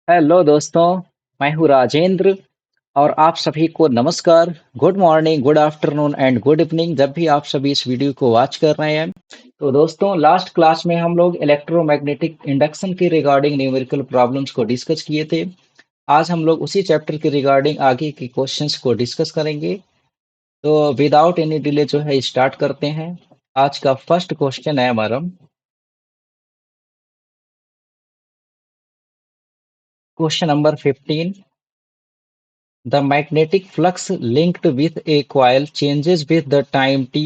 Hello दोस्तों, मैं हूँ राजेंद्र और आप सभी को नमस्कार, good morning, good afternoon and good evening जब भी आप सभी इस वीडियो को वॉच कर रहे हैं। तो दोस्तों लास्ट क्लास में हम लोग इलेक्ट्रोमैग्नेटिक इंडक्शन के रिगार्डिंग न्यूमेरिकल प्रॉब्लम्स को डिस्कस किए थे। आज हम लोग उसी चैप्टर के रिगार्डिंग आगे के क्वेश्चंस को डिस्कस करेंगे। तो विदाउट एनी डिले जो है स्टार्ट करते हैं। आज का फर्स्ट क्वेश्चन है हमारा question number 15। The magnetic flux linked with a coil changes with the time t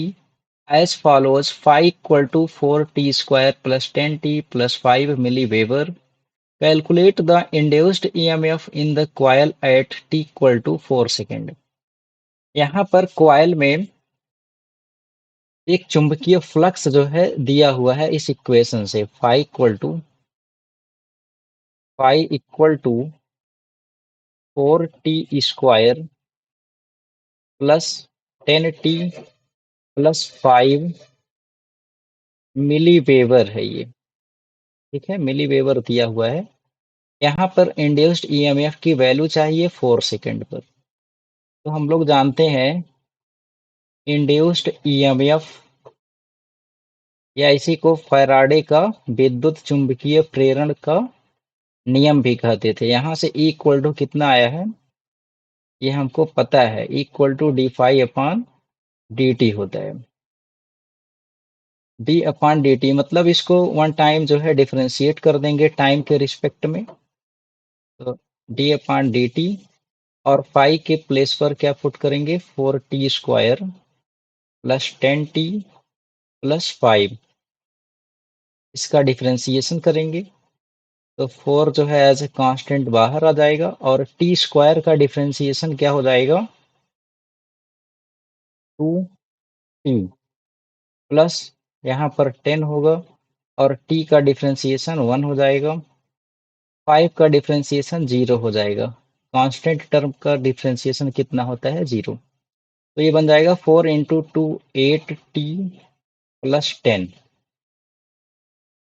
as follows: phi equal to 4t square plus 10t plus 5 milliweber. Calculate the induced EMF in the coil at t equal to 4 second. यहाँ पर coil में एक चुंबकीय flux जो है दिया हुआ है इस इक्वेशन से phi equal to 4t square plus 10t plus 5 milli weber है ये। ठीक है, मिली वेबर दिया हुआ है। यहाँ पर इंड्यूस्ड ईएमएफ की वैल्यू चाहिए 4 सेकेंड पर। तो हम लोग जानते हैं इंड्यूस्ड ईएमएफ या इसी को फैराडे का विद्युत चुंबकीय प्रेरण का नियम भी कहते थे। यहाँ से E इक्वल टू कितना आया है ये हमको पता है, E equal to D phi upon D T होता है। डी अपान डी टी मतलब इसको वन टाइम जो है डिफरेंशिएट कर देंगे टाइम के रिस्पेक्ट में। तो डी अपान डी टी और फाई के प्लेस पर क्या पुट करेंगे 4t square plus 10t plus 5। इसका डिफरेंशिएशन करेंगे तो 4 जो है एज ए कांस्टेंट बाहर आ जाएगा और t स्क्वायर का डिफरेंशिएशन क्या हो जाएगा 2t प्लस यहाँ पर 10 होगा और t का डिफरेंशिएशन 1 हो जाएगा। 5 का डिफरेंशिएशन 0 हो जाएगा। कांस्टेंट टर्म का डिफरेंशिएशन कितना होता है 0। तो ये बन जाएगा 4 इंटू 2 8t प्लस 10।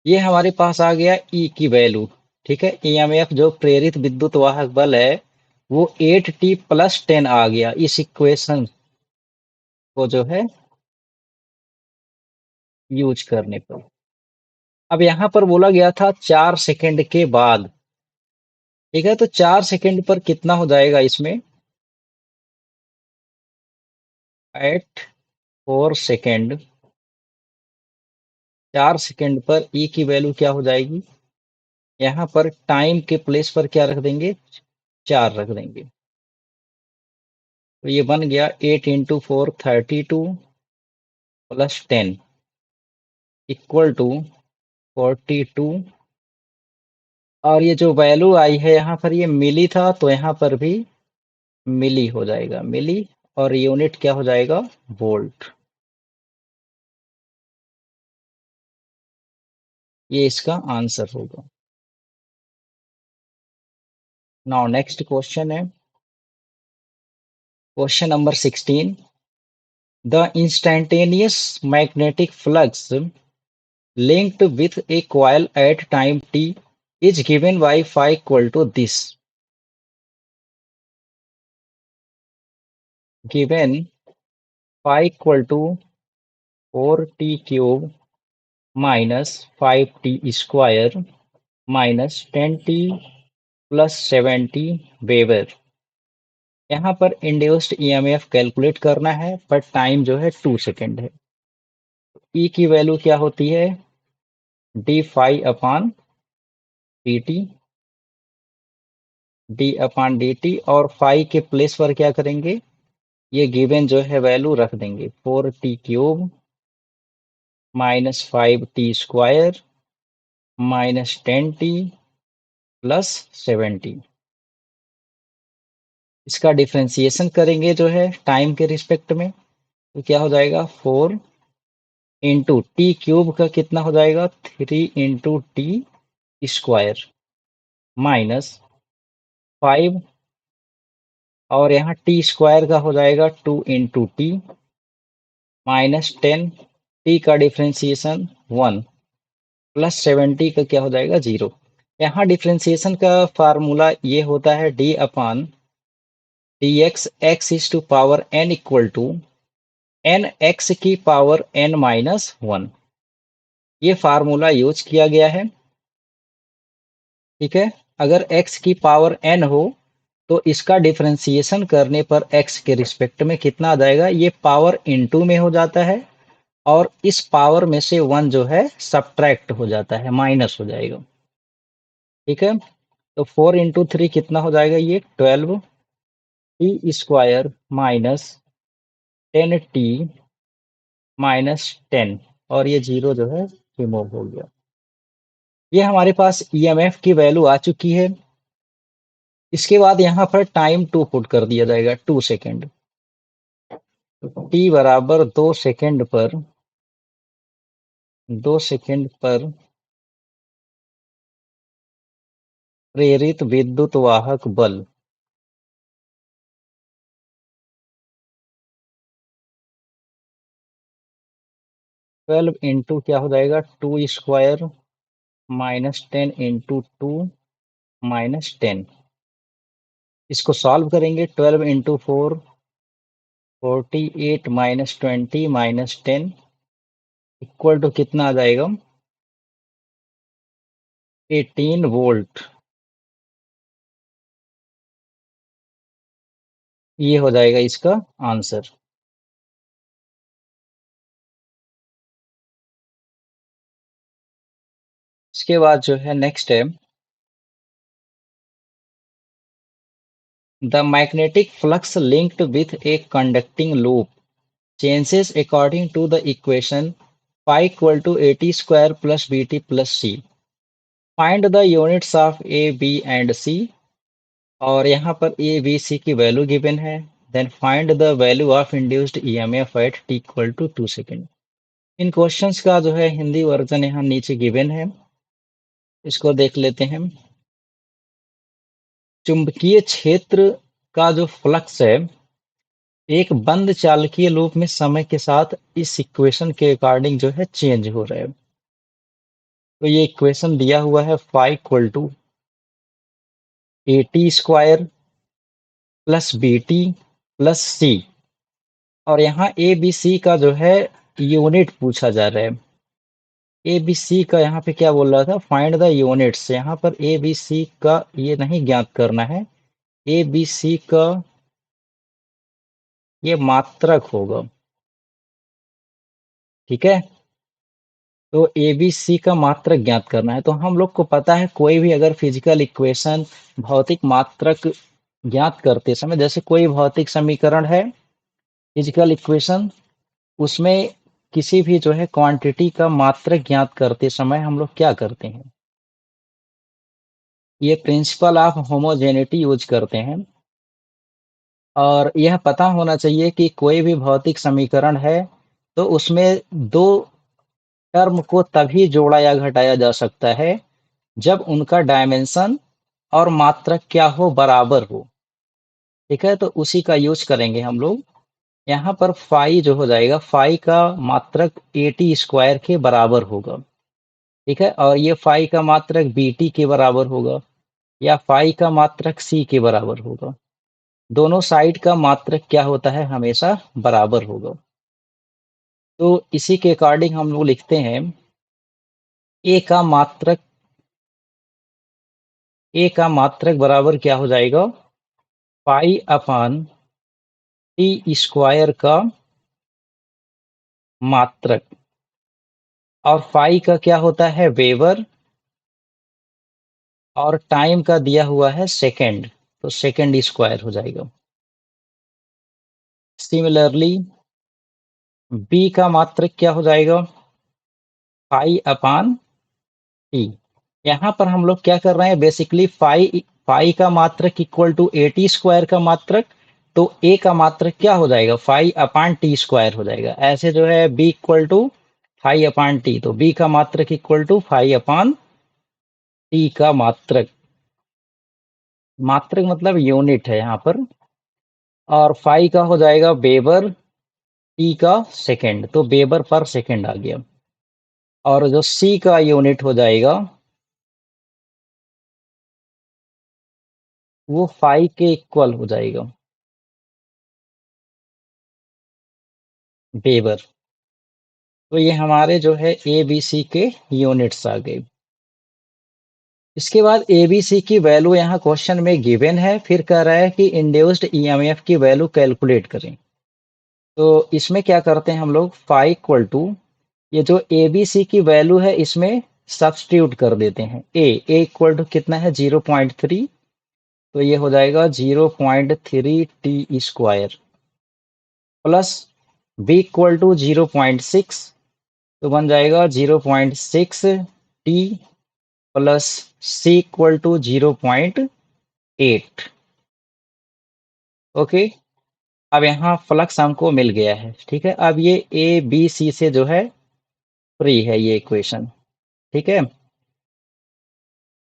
ये हमारे पास आ गया E की वैल्यू। ठीक है, ईएमएफ जो प्रेरित विद्युत वाहक बल है वो 8t प्लस 10 आ गया इस इक्वेशन को जो है यूज करने पर। अब यहाँ पर बोला गया था 4 सेकंड के बाद। ठीक है, तो 4 सेकंड पर कितना हो जाएगा इसमें एट 4 सेकंड। 4 सेकंड पर E की वैल्यू क्या हो जाएगी, यहाँ पर टाइम के प्लेस पर क्या रख देंगे 4 रख देंगे। तो ये बन गया 8 इंटू 4 32 प्लस 10 इक्वल टू 42। और ये जो वैल्यू आई है यहाँ पर ये मिली था तो यहाँ पर भी मिली हो जाएगा, मिली। और यूनिट क्या हो जाएगा वोल्ट। ये इसका आंसर होगा। नाउ नेक्स्ट क्वेश्चन है question number 16। The instantaneous magnetic flux linked with a coil at time t is given by phi equal to this. Given phi equal to 4t cube minus 5t square minus 10t plus 70 weber. यहाँ पर induced EMF calculate करना है पर time जो है 2 second है। ई की value क्या होती है D phi upon D T, D अपान डी टी और फाई के प्लेस पर क्या करेंगे ये गिवन जो है वैल्यू रख देंगे 4t cube minus 5t square minus 10t plus 70। इसका डिफरेंशिएशन करेंगे जो है टाइम के रिस्पेक्ट में तो क्या हो जाएगा 4 इंटू टी क्यूब का कितना हो जाएगा 3 इंटू टी स्क्वायर माइनस 5 और यहाँ टी स्क्वायर का हो जाएगा 2 इंटू टी माइनस 10 टी का डिफरेंशिएशन 1 प्लस 70 का क्या हो जाएगा 0। यहाँ डिफरेंशिएशन का फार्मूला ये होता है D upon D X X is to power N equal to N X की पावर एन माइनस वन। ये फार्मूला यूज किया गया है। ठीक है, अगर x की पावर n हो तो इसका डिफरेंशिएशन करने पर x के रिस्पेक्ट में कितना आ जाएगा, ये पावर इनटू में हो जाता है और इस पावर में से वन जो है सब्ट्रैक्ट हो जाता है, माइनस हो जाएगा। ठीक है, तो 4 × 3 कितना हो जाएगा, ये 12 T square minus 10 T minus 10 और ये जीरो जो है रिमूव हो गया। ये हमारे पास ईएमएफ की वैल्यू आ चुकी है। इसके बाद यहाँ पर टाइम 2 पुट कर दिया जाएगा, 2 सेकेंड। टी बराबर 2 सेकेंड पर प्रेरित विद्युत वाहक बल। ट्वेल्व इंटू क्या हो जाएगा, 2 स्क्वायर माइनस 10 × 2 माइनस 10। इसको सॉल्व करेंगे, 12 × 4 48 माइनस 20 माइनस 10 इक्वल टू कितना आ जाएगा, 18 वोल्ट। ये हो जाएगा इसका आंसर। इसके बाद जो है नेक्स्ट है, the magnetic flux linked with a conducting loop changes according to the equation phi equal to at square plus bt plus c. Find the units of a, b and c। और यहाँ पर a, b, c की value given है। Then find the value of induced EMF at t equal to 2 second. In questions का जो है Hindi version यहाँ नीचे गिवन है, इसको देख लेते हैं। चुंबकीय क्षेत्र का जो फ्लक्स है एक बंद चालकीय लूप में समय के साथ इस इक्वेशन के अकॉर्डिंग जो है चेंज हो रहा है। तो ये इक्वेशन दिया हुआ है phi equal to at square plus bt plus c और यहाँ ए बी सी का जो है यूनिट पूछा जा रहा है। ए बी सी का यहाँ पे क्या बोल रहा था, फाइंड द यूनिट्स। यहाँ पर ए बी सी का ये नहीं ज्ञात करना है, ए बी सी का ये मात्रक होगा। ठीक है, तो ए बी सी का मात्रक ज्ञात करना है। तो हम लोग को पता है कोई भी अगर फिजिकल इक्वेशन भौतिक मात्रक ज्ञात करते समय, जैसे कोई भौतिक समीकरण है फिजिकल इक्वेशन, उसमें किसी भी जो है क्वांटिटी का मात्रक ज्ञात करते समय हम लोग क्या करते हैं, ये प्रिंसिपल ऑफ होमोजेनिटी यूज करते हैं। और यह पता होना चाहिए कि कोई भी भौतिक समीकरण है तो उसमें दो टर्म को तभी जोड़ा या घटाया जा सकता है जब उनका डायमेंशन और मात्रक क्या हो, बराबर हो। ठीक है, तो उसी का यूज करेंगे हम लोग। यहाँ पर फाई जो हो जाएगा, फाई का मात्रक एटी स्क्वायर के बराबर होगा। ठीक है, और ये फाई का मात्रक बीटी के बराबर होगा या फाई का मात्रक सी के बराबर होगा। दोनों साइड का मात्रक क्या होता है, हमेशा बराबर होगा। तो इसी के अकॉर्डिंग हम लोग लिखते हैं ए का मात्रक, ए का मात्रक बराबर क्या हो जाएगा, पाई अपान टी स्क्वायर का मात्रक। और फाई का क्या होता है, वेबर, और टाइम का दिया हुआ है सेकेंड, तो सेकेंड स्क्वायर हो जाएगा। सिमिलरली बी का मात्रक क्या हो जाएगा, पाई अपान टी। यहाँ पर हम लोग क्या कर रहे हैं, बेसिकली पाई, पाई का मात्रक इक्वल टू एटी स्क्वायर का मात्रक, तो ए का मात्रक क्या हो जाएगा, फाई अपान टी स्क्वायर हो जाएगा। ऐसे जो है B equal to phi upon T, तो बी का मात्रक equal to phi upon T का मात्रक। मात्रक मतलब यूनिट है यहाँ पर। और फाई का हो जाएगा वेबर, टी का सेकेंड, तो वेबर पर सेकेंड आ गया। और जो सी का यूनिट हो जाएगा वो फाई के इक्वल हो जाएगा, वेबर। तो ये हमारे जो है ए बी सी के यूनिट्स आ गए। इसके बाद ए बी सी की वैल्यू यहाँ क्वेश्चन में गिवन है, फिर कह रहा है कि इंड्यूस्ड ईएमएफ की वैल्यू कैलकुलेट करें। तो इसमें क्या करते हैं हम लोग, फाई इक्वल टू ये जो ए बी सी की वैल्यू है इसमें सब्स्टिट्यूट कर देते हैं। ए इक्वल टू कितना है, 0.3, तो ये हो जाएगा 0.3 T square plus B equal to 0.6, तो बन जाएगा 0.6 T plus C equal to 0.8। Okay, अब यहाँ फ्लक्स हमको मिल गया है। ठीक है, अब ये ए बी सी से जो है फ्री है ये इक्वेशन। ठीक है,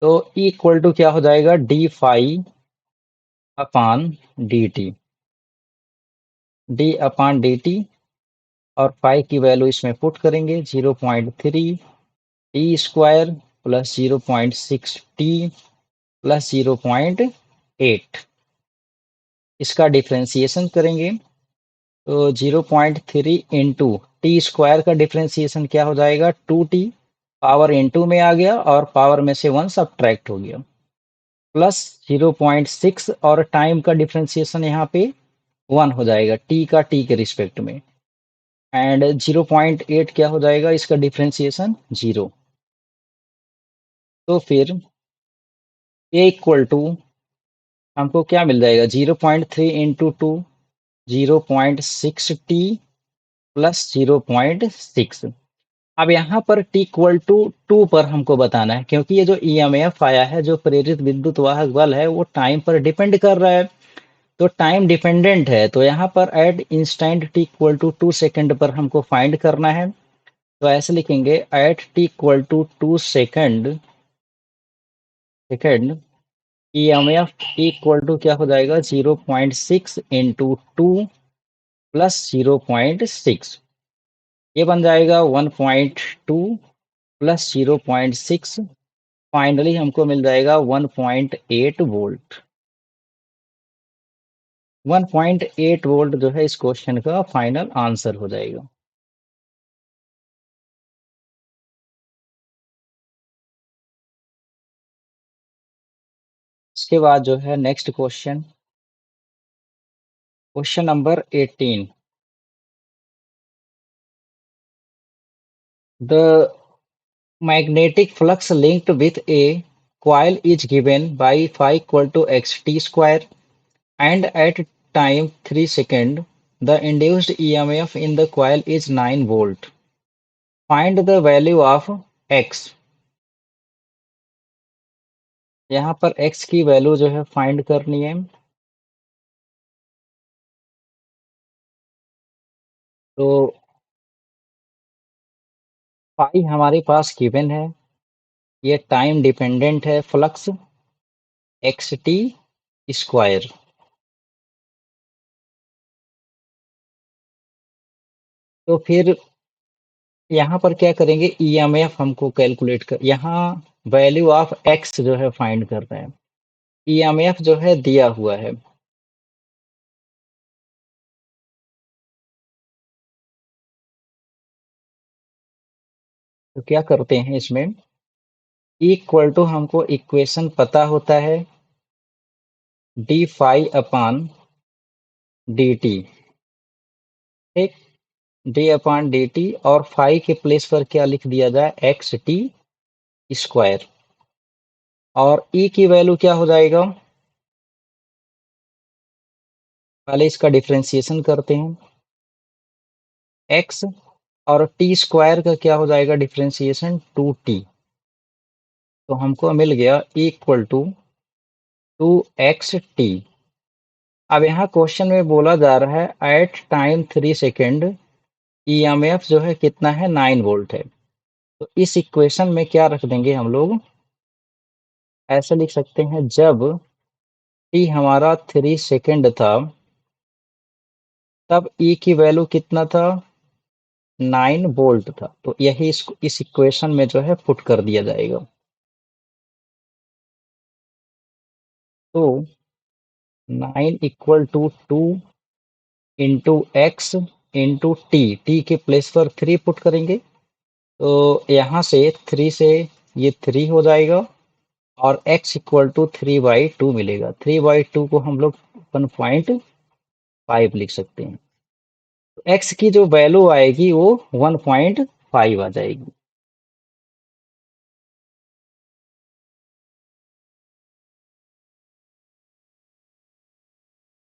तो E इक्वल टू क्या हो जाएगा, D phi upon D T, D अपान डी टी, और फाई की वैल्यू इसमें पुट करेंगे 0.3 T square plus 0.6 T plus 0.8। इसका डिफ्रेंसिएशन करेंगे तो 0.3 इंटू टी स्क्वायर का डिफ्रेंसिएशन क्या हो जाएगा, 2t, पावर इनटू में आ गया और पावर में से 1 सब्ट्रैक्ट हो गया, प्लस 0.6 और टाइम का डिफ्रेंसिएशन यहाँ पे 1 हो जाएगा, टी का टी के रिस्पेक्ट में, एंड 0.8 क्या हो जाएगा इसका डिफ्रेंसिएशन 0। तो फिर ए इक्वल टू हमको क्या मिल जाएगा, 0.3 इंटू टू 0.6 टी प्लस 0.6। अब यहाँ पर टी इक्वल टू 2 पर हमको बताना है, क्योंकि ये जो ईएमएफ आया है, जो प्रेरित विद्युत वाहक बल है, वो टाइम पर डिपेंड कर रहा है। तो टाइम डिपेंडेंट है, तो यहाँ पर at instant T equal to 2 second पर हमको फाइंड करना है। तो ऐसे लिखेंगे, at T equal to 2 second EMF equal to क्या हो जाएगा, 0.6 इंटू 2 प्लस 0.6, ये बन जाएगा 1.2 प्लस 0.6, फाइनली हमको मिल जाएगा 1.8 वोल्ट। 1.8 वोल्ट जो है इस क्वेश्चन का फाइनल आंसर हो जाएगा। इसके बाद जो है next question, question number 18। The magnetic flux linked with a coil is given by phi equal to xt square, and at time 3 second the induced EMF in the coil is 9 volt. Find the value of x। यहाँ पर x की value जो है find करनी है। तो phi हमारे पास given है, ये टाइम डिपेंडेंट है, फ्लक्स एक्स टी स्क्वायर। तो फिर यहाँ पर क्या करेंगे, ईएमएफ हमको कैलकुलेट कर, यहाँ वैल्यू ऑफ एक्स जो है फाइंड कर रहे हैं। ईएमएफ जो है दिया हुआ है, तो क्या करते हैं इसमें, इक्वल टू हमको इक्वेशन पता होता है, D phi upon D T. ठीक, डी अपान डी टी, और फाई के प्लेस पर क्या लिख दिया जाए, एक्स टी स्क्वायर, और ई की वैल्यू क्या हो जाएगा, पहले इसका डिफ्रेंसिएशन करते हैं, एक्स और टी स्क्वायर का क्या हो जाएगा डिफ्रेंसिएशन, 2t। तो हमको मिल गया इक्वल टू 2xt। अब यहाँ क्वेश्चन में बोला जा रहा है एट टाइम 3 सेकेंड ईएमएफ जो है कितना है, 9 वोल्ट है। तो इस इक्वेशन में क्या रख देंगे हम लोग, ऐसे लिख सकते हैं, जब टी हमारा 3 सेकेंड था तब ई की वैल्यू कितना था, 9 वोल्ट था। तो यही इस इक्वेशन में जो है पुट कर दिया जाएगा। तो 9 equal to 2 into X into T, T के प्लेस पर 3 पुट करेंगे तो यहाँ से 3 से ये 3 हो जाएगा और x इक्वल टू 3/2 मिलेगा। 3/2 को हम लोग 1.5 लिख सकते हैं। तो x की जो वैल्यू आएगी वो 1.5 आ जाएगी।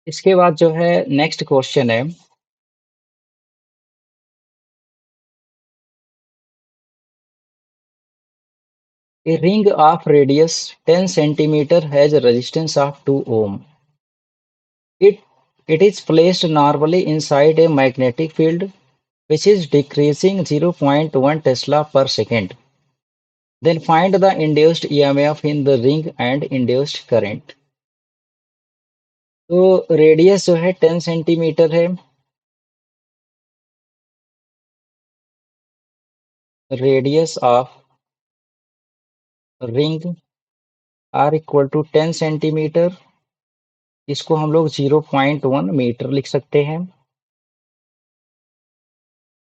इसके बाद जो है नेक्स्ट क्वेश्चन है, a ring of radius 10 centimeter has a resistance of 2 ohm. It it is placed normally inside a magnetic field which is decreasing 0.1 Tesla per second. Then find the induced EMF in the ring and induced current. तो radius जो है 10 centimetre है। Radius of ring R equal to 10 centimetre, इसको हम लोग 0.1 metre लिख सकते हैं।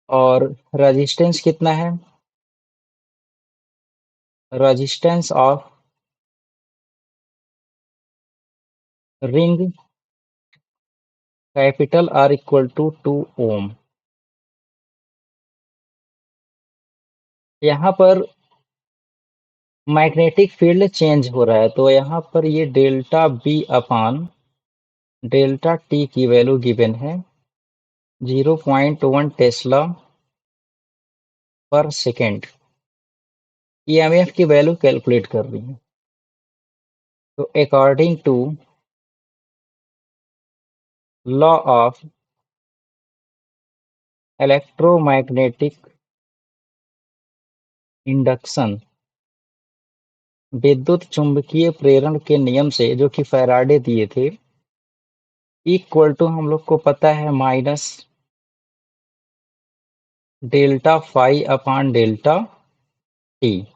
और रेजिस्टेंस कितना है? Resistance of ring capital R equal to 2 ohm. यहाँ पर मैग्नेटिक फील्ड चेंज हो रहा है तो यहाँ पर ये delta B upon delta T की वैल्यू गिवन है 0.1 टेस्ला पर सेकेंड। ईएमएफ की वैल्यू कैलकुलेट कर रही है। तो according to law of electromagnetic induction, विद्युत चुंबकीय प्रेरण के नियम से जो कि फैराडे दिए थे, इक्वल टू हम लोग को पता है minus delta phi upon delta T.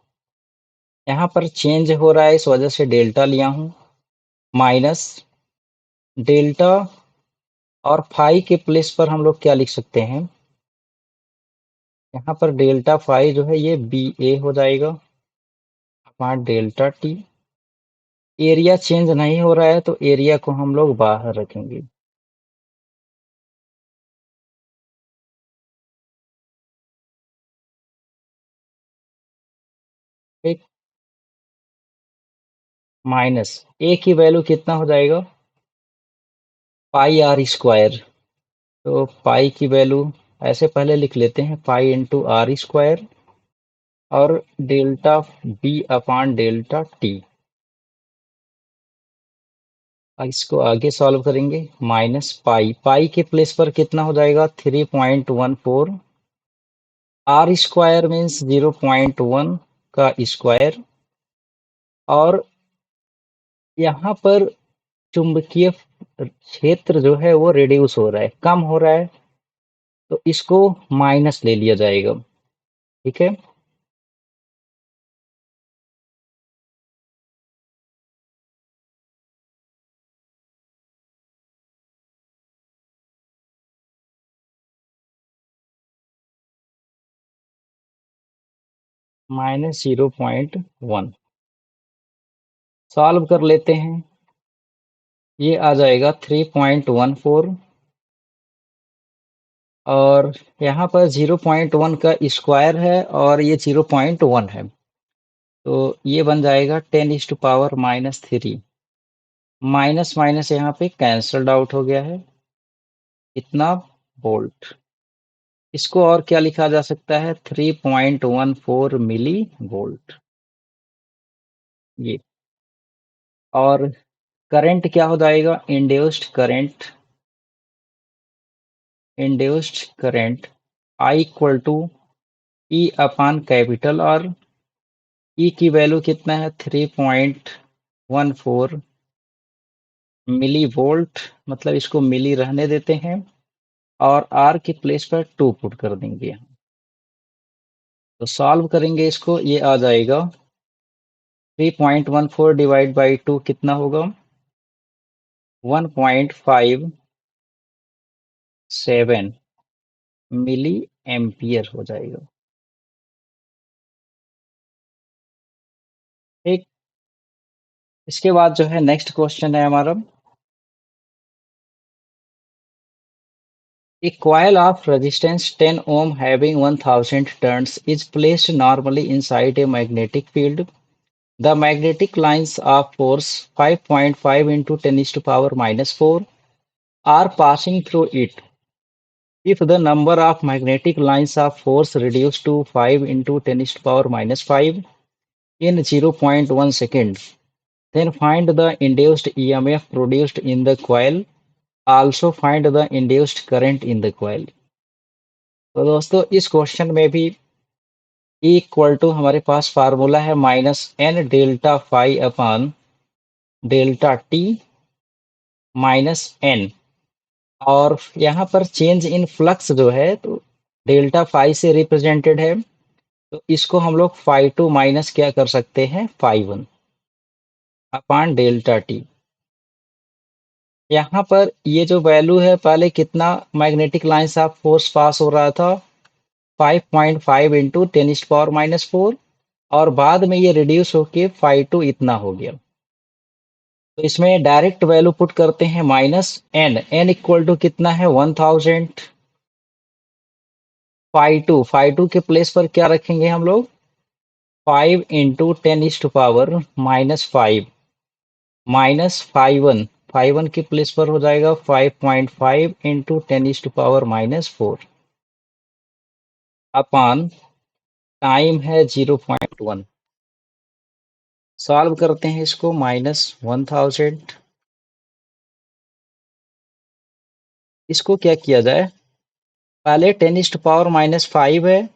यहाँ पर चेंज हो रहा है इस वजह से डेल्टा लिया हूँ, माइनस डेल्टा और फाई के प्लेस पर हम लोग क्या लिख सकते हैं? यहाँ पर डेल्टा फाई जो है ये बी ए हो जाएगा अपान डेल्टा टी। एरिया चेंज नहीं हो रहा है तो एरिया को हम लोग बाहर रखेंगे। ठीक, माइनस ए की वैल्यू कितना हो जाएगा? Pi R square. तो पाई की वैल्यू ऐसे पहले लिख लेते हैं, पाई इंटू आर स्क्वायर और delta B upon delta T. इसको आगे सॉल्व करेंगे, माइनस पाई, पाई के प्लेस पर कितना हो जाएगा? 3.14। आर स्क्वायर मीन्स 0.1 का स्क्वायर। और यहाँ पर चुंबकीय क्षेत्र जो है वो रिड्यूस हो रहा है, कम हो रहा है, तो इसको माइनस ले लिया जाएगा। ठीक है, -0.1 सॉल्व कर लेते हैं। ये आ जाएगा 3.14 और यहाँ पर 0.1 का स्क्वायर है और ये 0.1 है तो ये बन जाएगा 10⁻³ माइनस माइनस यहाँ पे कैंसल्ड आउट हो गया है, इतना वोल्ट। इसको और क्या लिखा जा सकता है? 3.14 मिली वोल्ट ये। और करंट क्या हो जाएगा? Induced current I equal to E upon capital R. E की वैल्यू कितना है? 3.14 मिली वोल्ट, मतलब इसको मिली रहने देते हैं और आर के प्लेस पर 2 पुट कर देंगे। तो सॉल्व करेंगे इसको, ये आ जाएगा 3.14 डिवाइड बाई 2 कितना होगा? 1.57 मिली एम्पियर हो जाएगा। ठीक, इसके बाद जो है नेक्स्ट क्वेश्चन है हमारा, a coil of resistance 10 ohm having 1000 turns is placed normally inside a magnetic field. The magnetic lines of force 5.5 into 10 is to power minus 4 are passing through it. If the number of magnetic lines of force reduced to 5 into 10 is to power minus 5 in 0.1 second, then find the induced EMF produced in the coil. Also find the induced current in the coil. तो दोस्तों इस question में भी E equal to हमारे पास formula है -n delta phi upon delta T minus n, और यहाँ पर चेंज इन फ्लक्स जो है तो डेल्टा फाई से रिप्रेजेंटेड है, तो इसको हम लोग फाई टू माइनस क्या कर सकते हैं, phi one upon delta T. यहाँ पर ये जो वैल्यू है, पहले कितना magnetic lines of force pass हो रहा था, 5.5 इंटू 10 इज पावर माइनस 4, और बाद में ये रिड्यूस होके फाई टू इतना हो गया। तो इसमें डायरेक्ट वैल्यू पुट करते हैं -n इक्वल टू कितना है, 1000। फाई टू के प्लेस पर क्या रखेंगे हम लोग, 5 into 10 is to power minus 5 minus phi one के प्लेस पर हो जाएगा 5.5 into 10 is to power minus 4 upon time है 0.1। सॉल्व करते हैं इसको, -1000, इसको क्या किया जाए, पहले 10 इज टू पावर माइनस 5 है,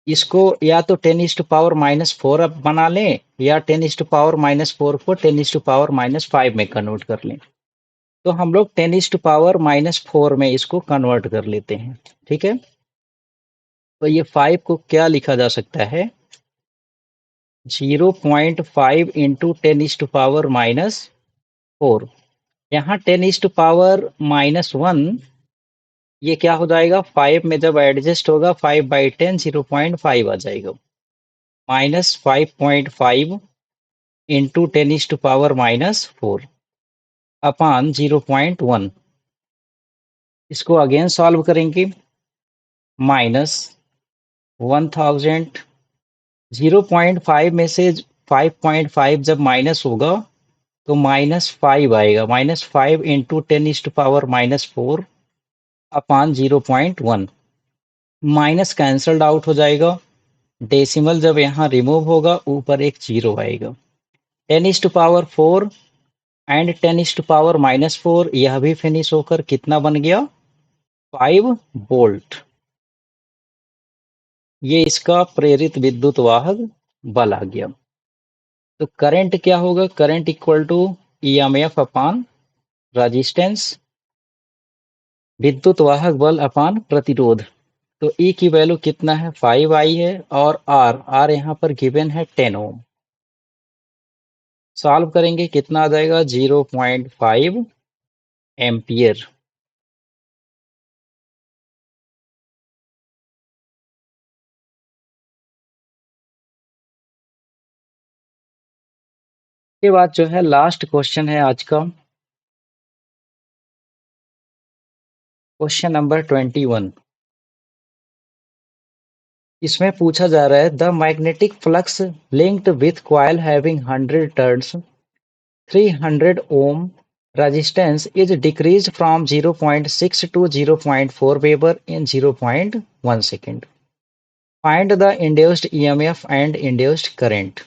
इसको या तो 10 इज टू पावर माइनस 4 अब बना लें, या 10 इज टू पावर माइनस 4 को 10 इज टू पावर माइनस 5 में कन्वर्ट कर लें। तो हम लोग 10 इज टू पावर माइनस 4 में इसको कन्वर्ट कर लेते हैं। ठीक है, तो ये 5 को क्या लिखा जा सकता है, 0.5 into 10 is to power minus 4। यहाँ 10 इज टू पावर माइनस 1, ये क्या हो जाएगा, 5 में जब एडजस्ट होगा 5/10 0.5 आ जाएगा, -5.5 into 10 is to power minus 4 upon 0.1। इसको अगेन सॉल्व करेंगे, -1000, 0.5 में से 5.5 जब माइनस होगा तो -5 आएगा, -5 into 10 is to power minus 4 upon 0.1। Minus cancelled out हो जाएगा, डेसिमल जब यहाँ रिमूव होगा ऊपर एक जीरो आएगा, 10 is to power 4 and 10 is to power minus 4, यह भी फिनिश होकर कितना बन गया, 5 वोल्ट। ये इसका प्रेरित विद्युत वाहक बल आ गया। तो करंट क्या होगा, current equal to EMF upon resistance, विद्युत वाहक बल अपान प्रतिरोध। तो ई की वैल्यू कितना है, 5 आई है, और आर यहाँ पर गिवन है 10 ओम। सॉल्व करेंगे कितना आ जाएगा, 0.5 एम्पियर। के बाद जो है लास्ट क्वेश्चन है आज का, क्वेश्चन नंबर 21। इसमें पूछा जा रहा है, the magnetic flux linked with coil having 100 turns 300 ohm resistance is decreased from 0.6 to 0.4 Weber in 0.1 second. Find the induced EMF and induced current.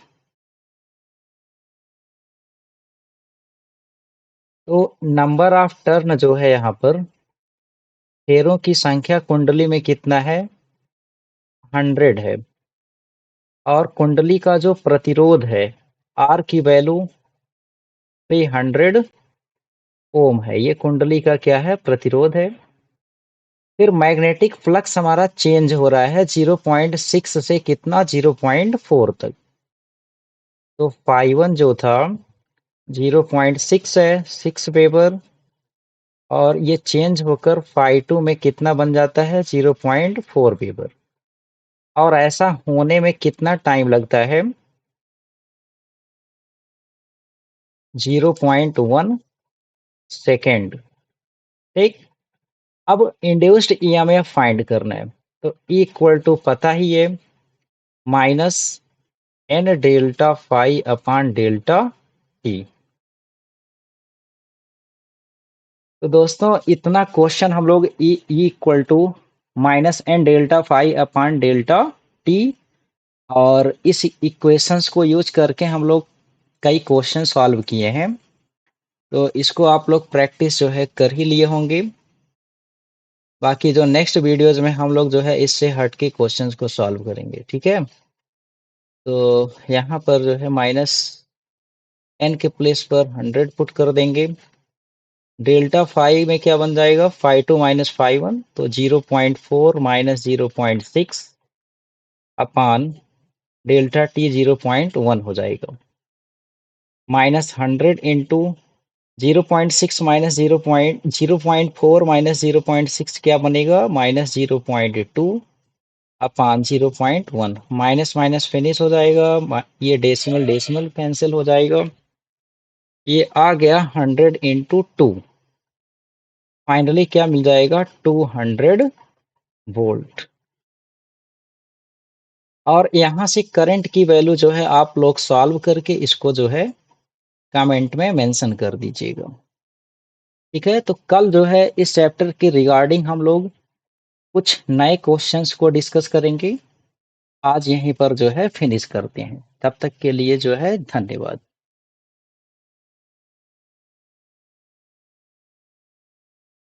तो नंबर ऑफ टर्न जो है यहाँ पर, फेरों की संख्या कुंडली में कितना है, 100 है, और कुंडली का जो प्रतिरोध है आर की वैल्यू 300 ओम है, ये कुंडली का क्या है, प्रतिरोध है। फिर मैग्नेटिक फ्लक्स हमारा चेंज हो रहा है 0.6 से कितना, 0.4 तक। तो फाई वन जो था 0.6 है 6 वेबर, और ये चेंज होकर phi 2 में कितना बन जाता है 0.4 वेबर। और ऐसा होने में कितना टाइम लगता है 0.1 सेकेंड। ठीक। अब इंड्यूस्ड ईएमएफ फाइंड करना है, तो E इक्वल टू पता ही है, minus N delta phi upon delta T. तो दोस्तों इतना क्वेश्चन हम लोग E equal to minus N delta phi upon delta T, और इस इक्वेशंस को यूज करके हम लोग कई क्वेश्चन सॉल्व किए हैं। तो इसको आप लोग प्रैक्टिस जो है कर ही लिए होंगे। बाकी जो नेक्स्ट वीडियोस में हम लोग जो है इससे हट के क्वेश्चंस को सॉल्व करेंगे, ठीक है। तो यहाँ पर जो है माइनस एन के प्लेस पर 100 पुट कर देंगे। डेल्टा फाई में क्या बन जाएगा phi 2 माइनस phi 1, तो 0.4 माइनस 0.6 अपान डेल्टा टी 0.1 हो जाएगा। माइनस 100 इंटू 0.6 माइनस 0.4 माइनस 0.6 क्या बनेगा माइनस 0.2 अपान 0.1। माइनस माइनस फिनिश हो जाएगा, ये डेसिमल डेसिमल कैंसिल हो जाएगा। ये आ गया 100 इंटू 2। फाइनली क्या मिल जाएगा 200 वोल्ट। और यहाँ से करंट की वैल्यू जो है आप लोग सॉल्व करके इसको जो है कमेंट में मेंशन कर दीजिएगा, ठीक है। तो कल जो है इस चैप्टर के रिगार्डिंग हम लोग कुछ नए क्वेश्चंस को डिस्कस करेंगे। आज यहीं पर जो है फिनिश करते हैं, तब तक के लिए जो है धन्यवाद।